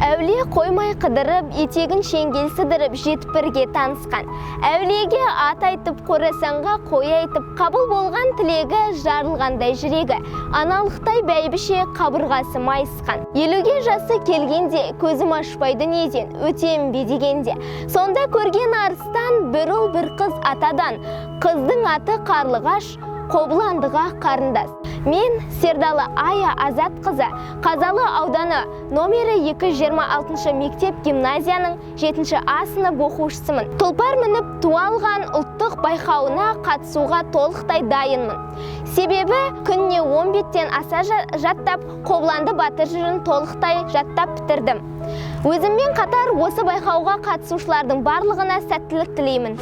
Әулие қоймай қыдырып, етегін шеңгел сыдырып, жетіп бірге танысқан. Әулиеге ат айтып, қорасанға қой айтып, қабыл болған тілегі, жарылғандай жүрегі. Аналықтай бәйбіше қабырғасы майысқан. Елуге жасы келгенде, көзім ашпайды неден, өтем бе дегенде. Сонда көрген арыстан, бір ұл бір қыз атадан. Қыздың аты Қарлығаш, Қобыландыға қарындас. Мен Сердалы Ая Азат қызы, Қазалы ауданы номері 226 мектеп гимназияның 7 А сынып оқушысымын. Тұлпар мініп туалған ұлттық байқауына қатысуға толықтай дайынмын. Себебі күніне 15-тен аса жаттап, Қобыланды батыр жырын толықтай жаттап бітірдім. Өзіммен қатар осы байқауға қатысушылардың барлығына сәттілік тілеймін.